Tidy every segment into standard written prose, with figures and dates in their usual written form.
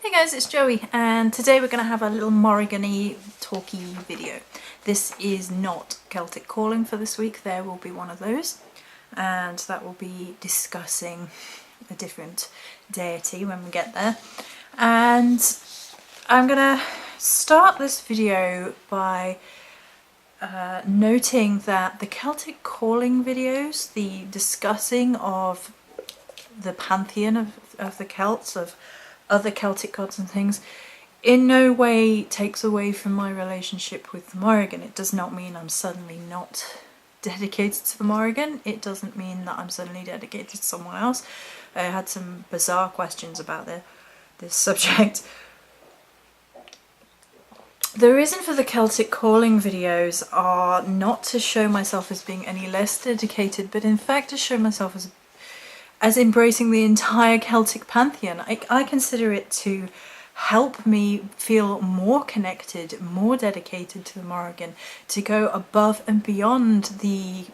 Hey guys, it's Joey, and today we're going to have a little Morrigan-y talky video. This is not Celtic calling for this week, there will be one of those, and that will be discussing a different deity when we get there. And I'm going to start this video by noting that the Celtic calling videos, the discussing of the pantheon of the Celts, of other Celtic gods and things, in no way takes away from my relationship with the Morrigan. It does not mean I'm suddenly not dedicated to the Morrigan. It doesn't mean that I'm suddenly dedicated to someone else. I had some bizarre questions about this subject. The reason for the Celtic calling videos are not to show myself as being any less dedicated, but in fact to show myself as embracing the entire Celtic pantheon. I consider it to help me feel more connected, more dedicated to the Morrigan, to go above and beyond the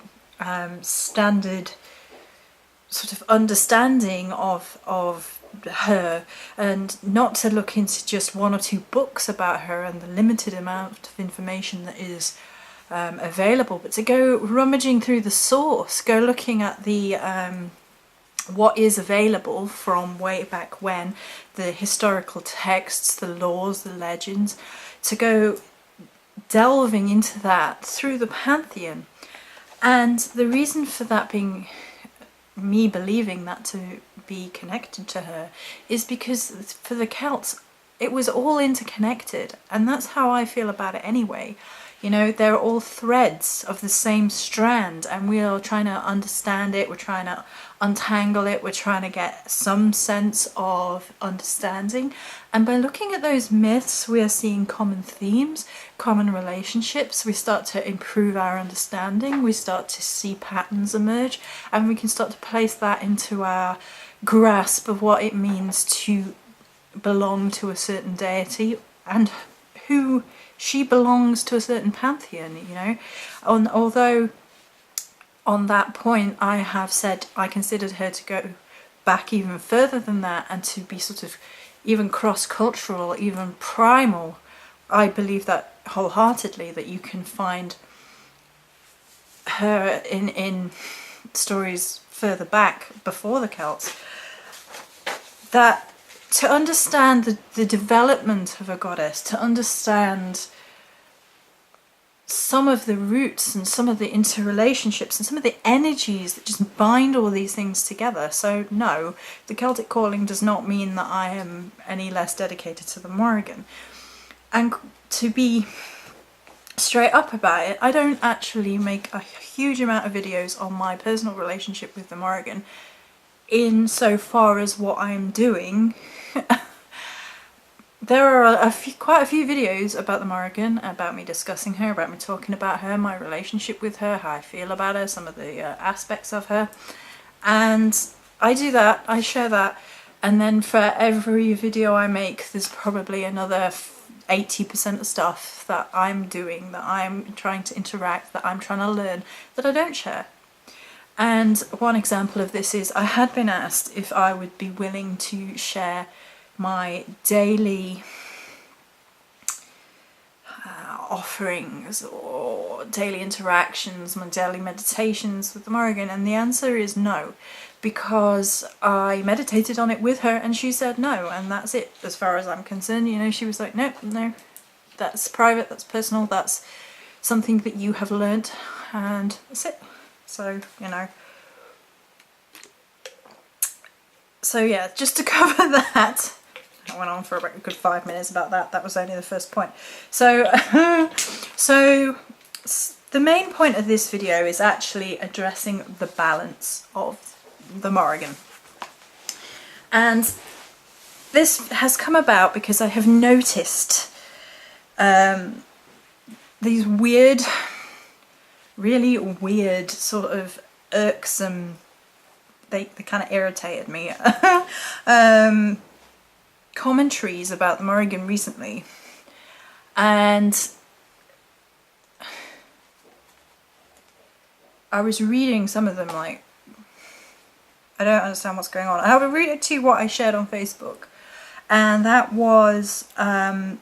standard sort of understanding of her, and not to look into just one or two books about her and the limited amount of information that is available, but to go rummaging through the source, go looking at the what is available from way back when, the historical texts, the laws, the legends, to go delving into that through the pantheon. And the reason for that being me believing that to be connected to her is because for the Celts it was all interconnected, and that's how I feel about it anyway. You know, they're all threads of the same strand, and we are trying to understand it, we're trying to untangle it, we're trying to get some sense of understanding. And by looking at those myths, we are seeing common themes, common relationships, we start to improve our understanding, we start to see patterns emerge, and we can start to place that into our grasp of what it means to belong to a certain deity and who she belongs to a certain pantheon, you know. Although on that point I have said I considered her to go back even further than that and to be sort of even cross-cultural, even primal, I believe that wholeheartedly, that you can find her in stories further back before the Celts. That to understand the development of a goddess, to understand some of the roots and some of the interrelationships and some of the energies that just bind all these things together. So no, the Celtic calling does not mean that I am any less dedicated to the Morrigan. And to be straight up about it, I don't actually make a huge amount of videos on my personal relationship with the Morrigan, insofar as what I'm doing. There are quite a few videos about the Morrigan, about me discussing her, about me talking about her, my relationship with her, how I feel about her, some of the aspects of her. And I do that, I share that, and then for every video I make there's probably another 80% of stuff that I'm doing, that I'm trying to interact, that I'm trying to learn, that I don't share. And one example of this is I had been asked if I would be willing to share my daily offerings or daily interactions, my daily meditations with the Morrigan, and the answer is no, because I meditated on it with her and she said no, and that's it as far as I'm concerned. You know, she was like, no, that's private, that's personal, that's something that you have learnt, and that's it. So, you know. So yeah, just to cover that, I went on for about a good 5 minutes about that. That was only the first point. So, so the main point of this video is actually addressing the balance of the Morrigan. And this has come about because I have noticed these weird, really weird, sort of irksome, they kind of irritated me, commentaries about the Morrigan recently. And I was reading some of them like, I don't understand what's going on. I have a read to what I shared on Facebook, and that was I'm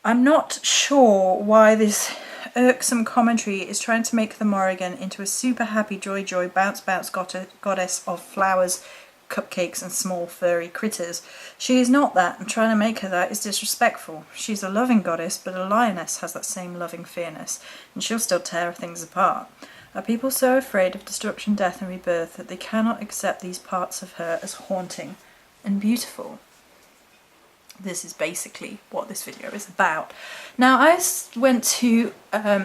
not sure why this irksome commentary is trying to make the Morrigan into a super happy joy bounce goddess of flowers, cupcakes and small furry critters. She is not that, and trying to make her that is disrespectful. She's a loving goddess, but a lioness has that same loving fairness, and she'll still tear things apart. Are people so afraid of destruction, death and rebirth that they cannot accept these parts of her as haunting and beautiful? This is basically what this video is about. Now, I went to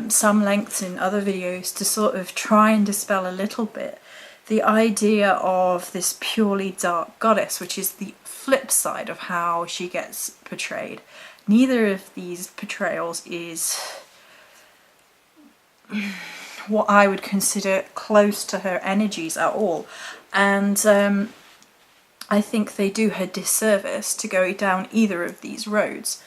some lengths in other videos to sort of try and dispel a little bit the idea of this purely dark goddess, which is the flip side of how she gets portrayed. Neither of these portrayals is what I would consider close to her energies at all, and I think they do her disservice to go down either of these roads.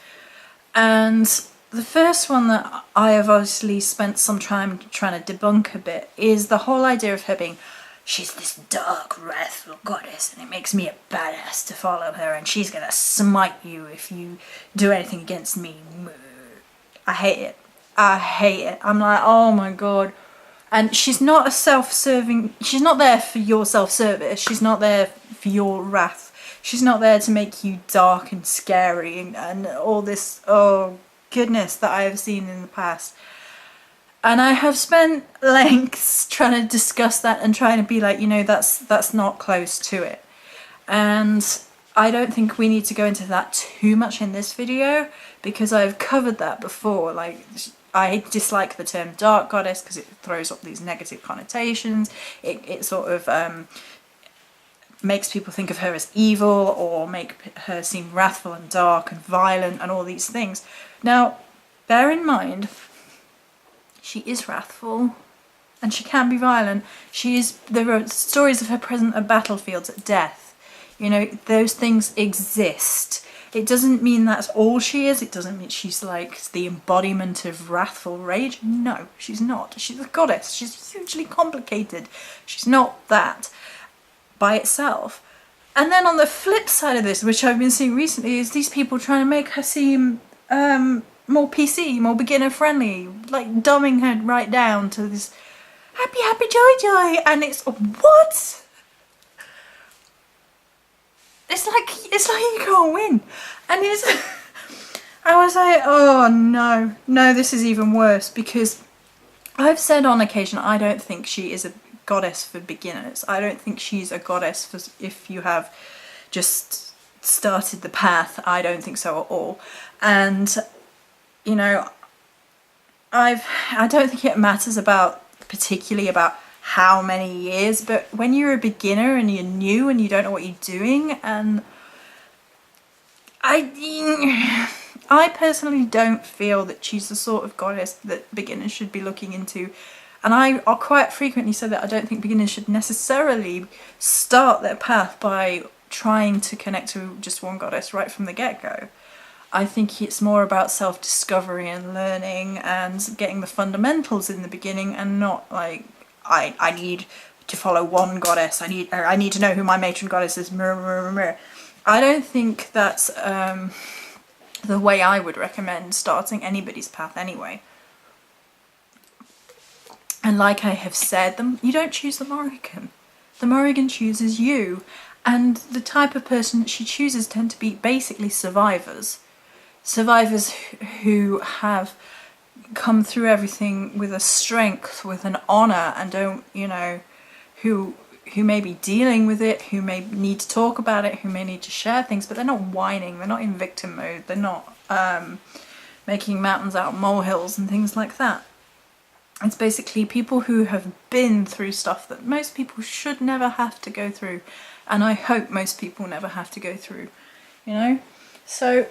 And the first one that I have obviously spent some time trying to debunk a bit is the whole idea of her being, she's this dark, wrathful goddess, and it makes me a badass to follow her, and she's gonna smite you if you do anything against me. I hate it. I hate it. I'm like, oh my god. And she's not a self-serving, she's not there for your self-service, she's not there for your wrath, she's not there to make you dark and scary and all this, oh goodness, that I have seen in the past. And I have spent lengths trying to discuss that and trying to be like, you know, that's not close to it. And I don't think we need to go into that too much in this video, because I've covered that before. Like, I dislike the term dark goddess because it throws up these negative connotations. It sort of makes people think of her as evil, or make her seem wrathful and dark and violent and all these things. Now, bear in mind, she is wrathful and she can be violent. There are stories of her present at battlefields, at death. You know, those things exist. It doesn't mean that's all she is. It doesn't mean she's like the embodiment of wrathful rage. No, she's not. She's a goddess. She's hugely complicated. She's not that by itself. And then on the flip side of this, which I've been seeing recently, is these people trying to make her seem more PC, more beginner friendly, like dumbing her right down to this happy, happy, joy. And it's, what? It's like you can't win. And I was like, oh no, this is even worse, because I've said on occasion I don't think she is a goddess for beginners. I don't think she's a goddess for if you have just started the path. I don't think so at all. And, you know, I don't think it matters particularly about how many years, but when you're a beginner and you're new and you don't know what you're doing, and I personally don't feel that she's the sort of goddess that beginners should be looking into. And I quite frequently say that I don't think beginners should necessarily start their path by trying to connect to just one goddess right from the get-go. I think it's more about self-discovery and learning and getting the fundamentals in the beginning, and not like, I need to follow one goddess, I need to know who my matron goddess is, I don't think that's the way I would recommend starting anybody's path anyway. And like I have said, you don't choose the Morrigan. The Morrigan chooses you, and the type of person that she chooses tend to be basically survivors. Survivors who have come through everything with a strength, with an honour, and don't, you know, who may be dealing with it, who may need to talk about it, who may need to share things, but they're not whining, they're not in victim mode, they're not making mountains out of molehills and things like that. It's basically people who have been through stuff that most people should never have to go through, and I hope most people never have to go through, you know? So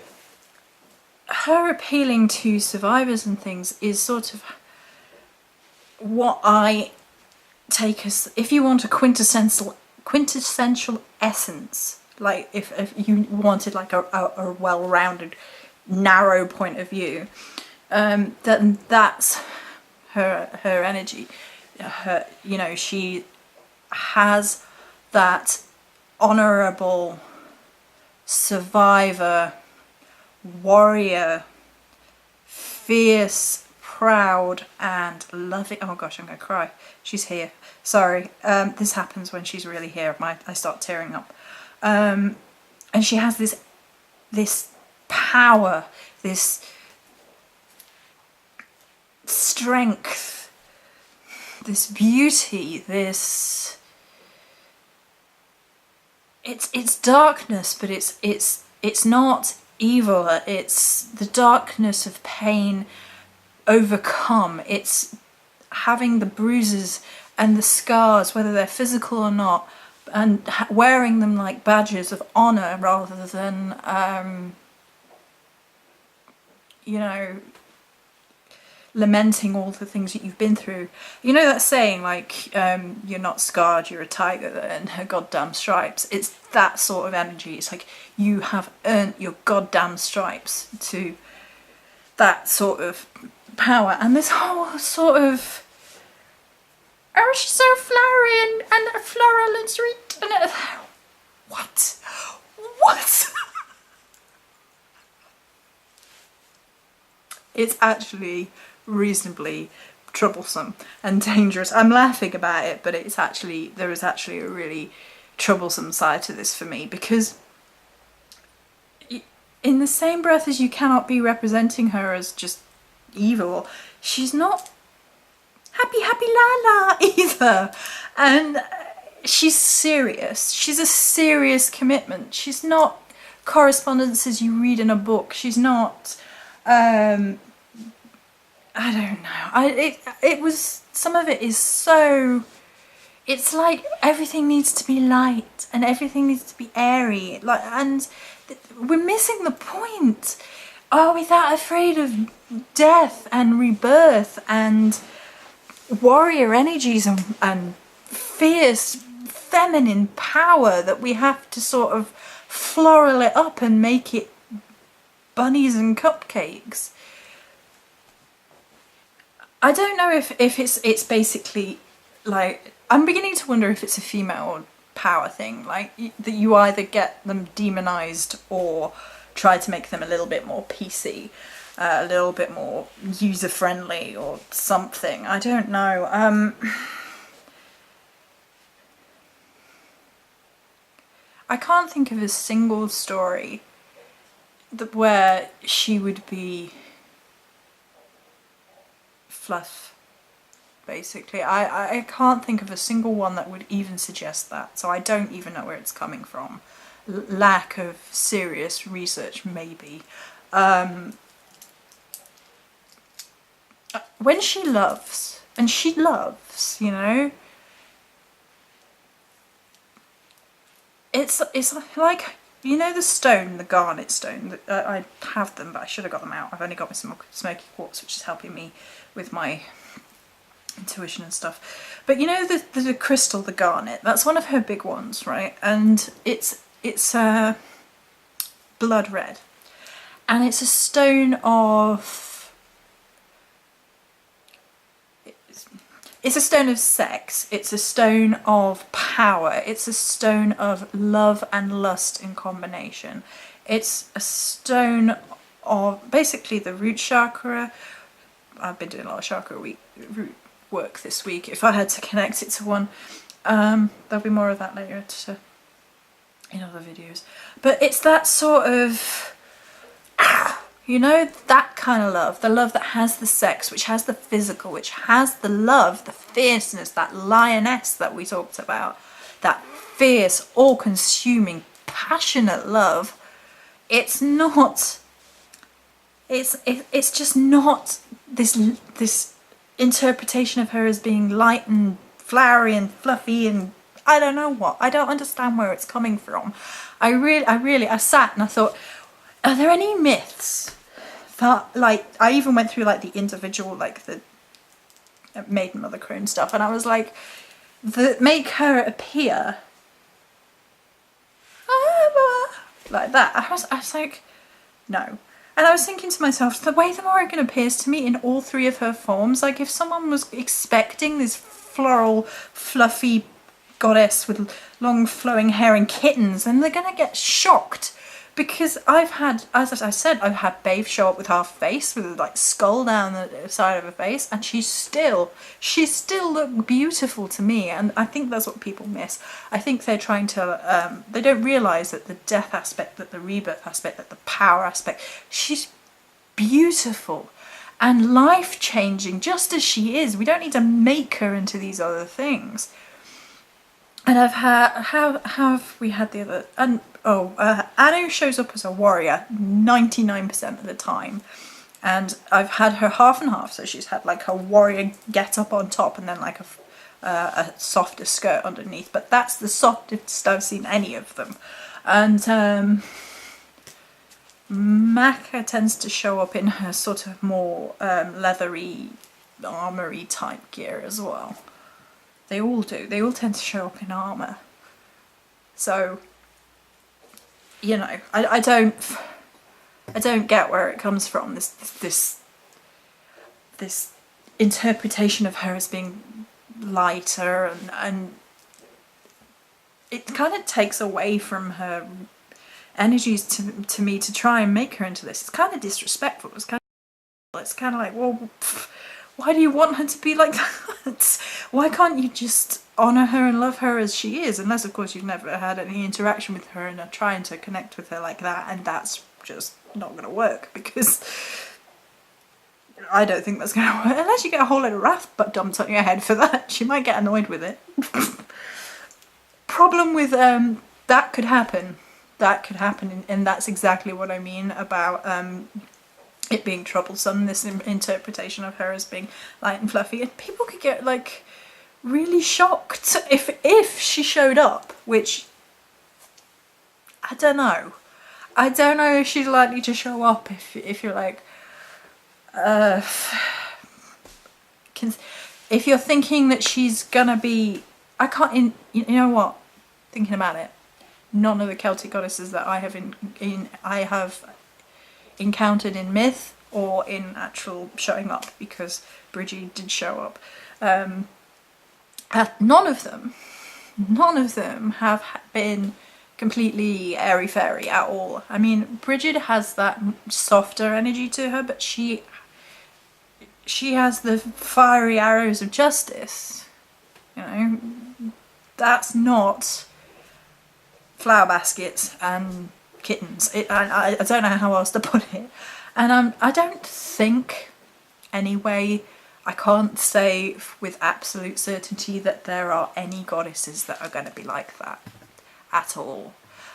her appealing to survivors and things is sort of what I take as, if you want a quintessential essence, like if you wanted like a well-rounded, narrow point of view, then that's her energy. Her, you know, she has that honourable survivor, warrior, fierce, proud and loving. Oh gosh, I'm gonna cry. She's here. Sorry. This happens when she's really here. I start tearing up. And she has this power, this strength, this beauty, this. It's darkness, but it's not evil. It's the darkness of pain overcome. It's having the bruises and the scars, whether they're physical or not, and wearing them like badges of honor rather than you know, lamenting all the things that you've been through. You know that saying, like, you're not scarred, you're a tiger, and her goddamn stripes. It's that sort of energy. It's like you have earned your goddamn stripes to that sort of power. And this whole sort of, oh, she's so flowery and floral and sweet. And what? It's actually reasonably troublesome and dangerous. I'm laughing about it, but there is actually a really troublesome side to this for me, because in the same breath as you cannot be representing her as just evil, she's not happy la la either, and she's serious. She's a serious commitment. She's not correspondences you read in a book. She's not I don't know. It was, some of it is so, it's like everything needs to be light and everything needs to be airy, like, and we're missing the point. Are we that afraid of death and rebirth and warrior energies and fierce feminine power that we have to sort of floral it up and make it bunnies and cupcakes? I don't know if it's basically, like, I'm beginning to wonder if it's a female power thing, like that you either get them demonized or try to make them a little bit more PC, a little bit more user friendly or something. I don't know. I can't think of a single story where she would be fluff, basically. I can't think of a single one that would even suggest that, so I don't even know where it's coming from. Lack of serious research, maybe. When she loves, and she loves, you know, it's like, you know, the stone, the garnet stone, I have them, but I should have got them out. I've only got my smoky quartz, which is helping me with my intuition and stuff. But you know the crystal, the garnet, that's one of her big ones, right? And it's blood red. And it's a stone of... It's a stone of sex, it's a stone of power, it's a stone of love and lust in combination. It's a stone of basically the root chakra. I've been doing a lot of chakra root work this week. If I had to connect it to one, there'll be more of that later in other videos. But it's that sort of... You know, that kind of love, the love that has the sex, which has the physical, which has the love, the fierceness, that lioness that we talked about, that fierce, all-consuming, passionate love. It's not, it's just not this interpretation of her as being light and flowery and fluffy and I don't know what. I don't understand where it's coming from. I sat and I thought, are there any myths that, like, I even went through like the individual, like the maiden mother crone stuff, and I was like, that make her appear like that. I was like, no. And I was thinking to myself, the way the Morrigan appears to me in all three of her forms, like if someone was expecting this floral, fluffy goddess with long flowing hair and kittens, then they're gonna get shocked Because I've had, as I said, I've had Babe show up with half a face, with like skull down the side of her face, and she still looked beautiful to me. And I think that's what people miss. I think they're trying to, they don't realise that the death aspect, that the rebirth aspect, that the power aspect, she's beautiful and life-changing just as she is. We don't need to make her into these other things. And I've had, how have we had the other, and Anu shows up as a warrior 99% of the time, and I've had her half and half, so she's had like her warrior get up on top and then like a softer skirt underneath, but that's the softest I've seen any of them. And Maka tends to show up in her sort of more leathery, armoury type gear as well. They all do. They all tend to show up in armour. So, you know, I don't get where it comes from. This interpretation of her as being lighter, and it kind of takes away from her energies to me to try and make her into this. It's kind of disrespectful. It's kind of like, well, why do you want her to be like that? Why can't you just honour her and love her as she is? Unless, of course, you've never had any interaction with her and are trying to connect with her like that, and that's just not going to work, because I don't think that's going to work. Unless you get a whole load of wrath but dumped on your head for that, she might get annoyed with it. Problem with that could happen. That could happen, and that's exactly what I mean about it being troublesome, this interpretation of her as being light and fluffy, and people could get like really shocked if she showed up, which I don't know if she's likely to show up if you're like if you're thinking that she's gonna be, you know what, thinking about it, none of the Celtic goddesses that I have I have encountered in myth or in actual showing up, because Bridgie did show up. None of them have been completely airy-fairy at all. I mean, Bridget has that softer energy to her, but she has the fiery arrows of justice. You know, that's not flower baskets and kittens. I don't know how else to put it. And I don't think, anyway, I can't say with absolute certainty that there are any goddesses that are going to be like that at all.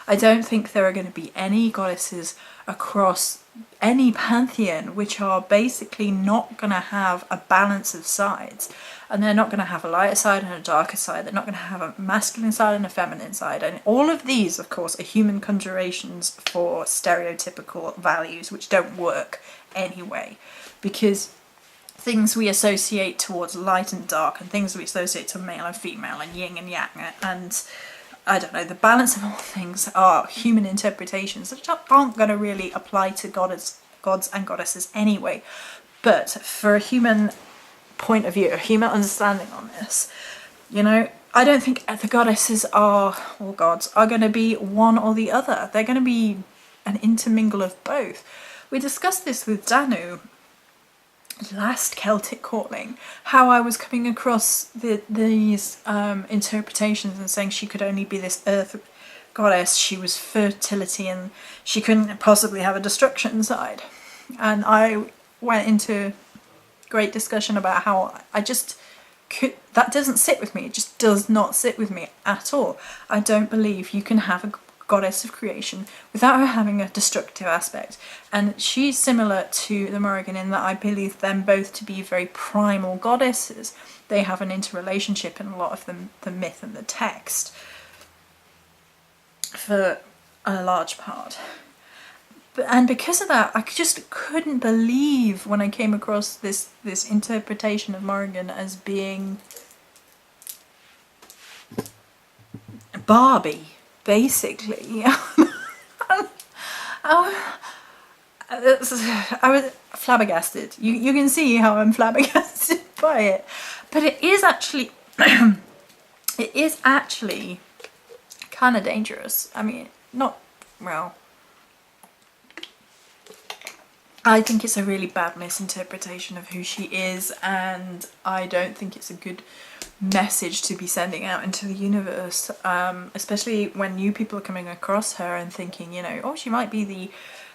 I don't think there are going to be any goddesses across any pantheon which are basically not going to have a balance of sides, and they're not going to have a lighter side and a darker side. They're not going to have a masculine side and a feminine side, and all of these, of course, are human conjurations for stereotypical values which don't work anyway, because things we associate towards light and dark, and things we associate to male and female and yin and yang, and I don't know, the balance of all things are human interpretations that aren't going to really apply to gods and goddesses anyway. But for a human point of view, a human understanding on this, you know, I don't think the goddesses or gods are going to be one or the other. They're going to be an intermingle of both. We discussed this with Danu last Celtic calling, how I was coming across these interpretations and saying she could only be this earth goddess, she was fertility, and she couldn't possibly have a destruction side. And I went into great discussion about how that doesn't sit with me. It just does not sit with me at all. I don't believe you can have a goddess of creation without her having a destructive aspect. And she's similar to the Morrigan in that I believe them both to be very primal goddesses. They have an interrelationship in a lot of the myth and the text for a large part. And because of that, I just couldn't believe when I came across this interpretation of Morrigan as being Barbie, basically. I was flabbergasted. You can see how I'm flabbergasted by it. But it is actually kind of dangerous. I mean, not, well, I think it's a really bad misinterpretation of who she is, and I don't think it's a good message to be sending out into the universe, especially when new people are coming across her and thinking, you know, oh, she might be the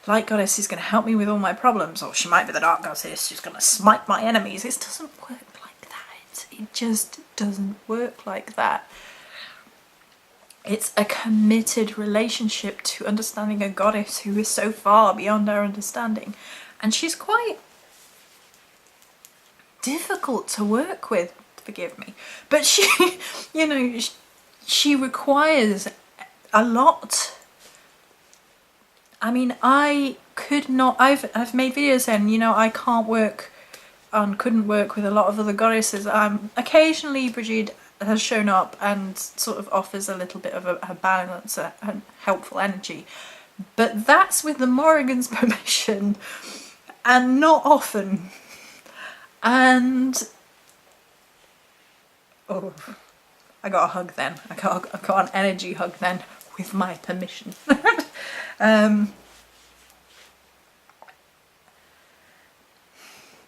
light goddess who's going to help me with all my problems, or she might be the dark goddess who's going to smite my enemies. It doesn't work like that. It just doesn't work like that. It's a committed relationship to understanding a goddess who is so far beyond our understanding. And she's quite difficult to work with, forgive me. But she, you know, she requires a lot. I mean, I could not, I've made videos saying, you know, I can't work and couldn't work with a lot of other goddesses. Occasionally Brigitte has shown up and sort of offers a little bit of a balance, a helpful energy. But that's with the Morrigan's permission, and not often. And oh, I got a hug then. I got an energy hug then, with my permission.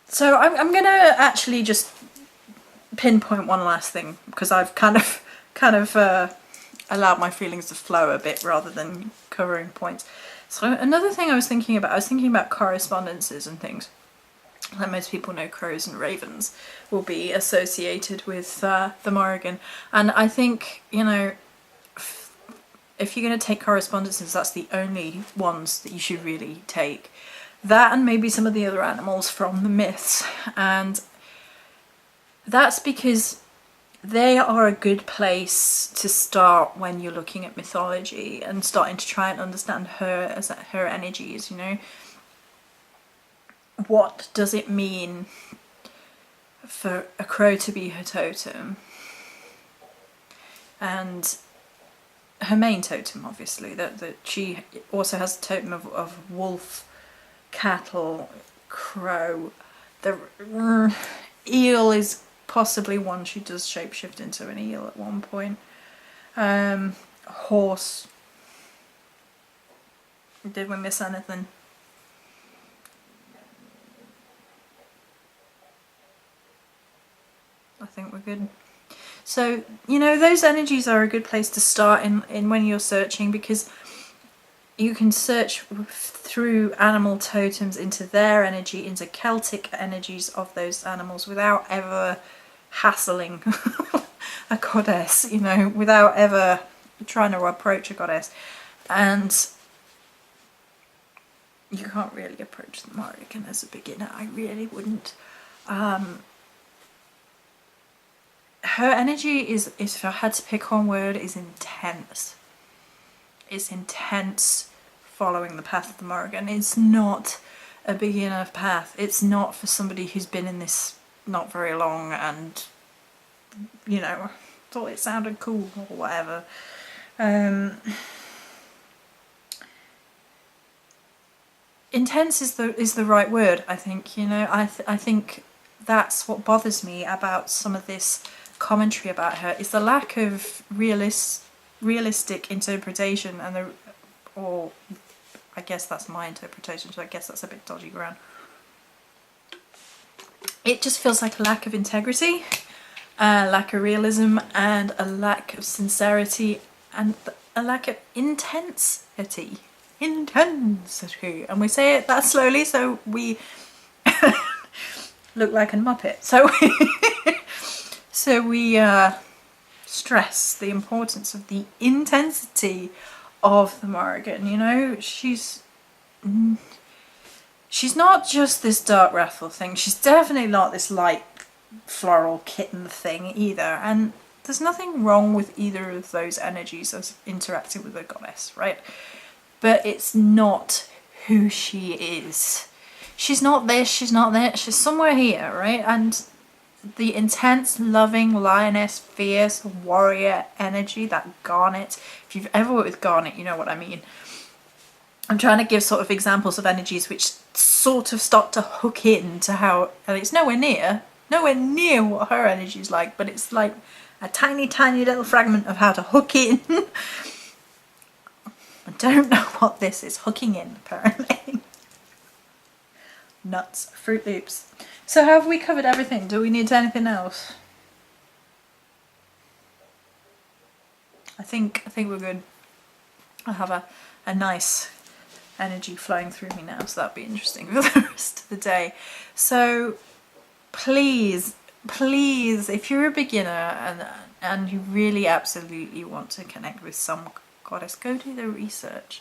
So I'm gonna actually just pinpoint one last thing, because I've kind of allowed my feelings to flow a bit rather than covering points. So another thing I was thinking about correspondences and things. Like most people know, crows and ravens will be associated with the Morrigan, and I think, you know, if you're going to take correspondences, that's the only ones that you should really take. That and maybe some of the other animals from the myths, and that's because they are a good place to start when you're looking at mythology and starting to try and understand her as her energies, you know. What does it mean for a crow to be her totem? And her main totem, obviously, that she also has a totem of wolf, cattle, crow. The eel is possibly one. She does shapeshift into an eel at one point. Horse. Did we miss anything? I think we're good. So, you know, those energies are a good place to start in when you're searching, because you can search through animal totems into their energy, into Celtic energies of those animals, without ever hassling a goddess, you know, without ever trying to approach a goddess. And you can't really approach the Morrigan as a beginner. I really wouldn't. Her energy is, if I had to pick one word, is intense. It's intense following the path of the Morrigan. It's not a beginner path. It's not for somebody who's been in this not very long and, you know, thought it sounded cool or whatever. Intense is the right word, I think. You know, I think that's what bothers me about some of this commentary about her, is the lack of realistic interpretation, and or I guess that's my interpretation, so I guess that's a bit dodgy ground. It just feels like a lack of integrity, a lack of realism, and a lack of sincerity, and a lack of intensity. Intensity. And we say it that slowly so we look like a muppet. So we stress the importance of the intensity of the Morrigan. You know, she's not just this dark wrathful thing. She's definitely not this light floral kitten thing either. And there's nothing wrong with either of those energies as interacting with a goddess, right? But it's not who she is. She's not this, she's not that, she's somewhere here, right? And the intense, loving, lioness, fierce, warrior energy, that Garnet. If you've ever worked with Garnet, you know what I mean. I'm trying to give sort of examples of energies which sort of start to hook in to how, and it's nowhere near what her energy is like, but it's like a tiny, tiny little fragment of how to hook in. I don't know what this is hooking in, apparently. nuts, Fruit Loops. So have we covered everything? Do we need anything else? I think we're good. I have a nice energy flowing through me now, so that'll be interesting for the rest of the day. So please, if you're a beginner and you really absolutely want to connect with some goddess, go do the research.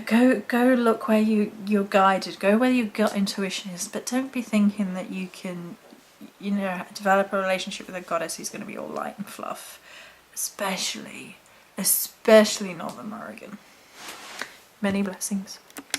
Go look where you're guided, go where your gut intuition is, but don't be thinking that you can, you know, develop a relationship with a goddess who's going to be all light and fluff, especially not the Morrigan. Many blessings.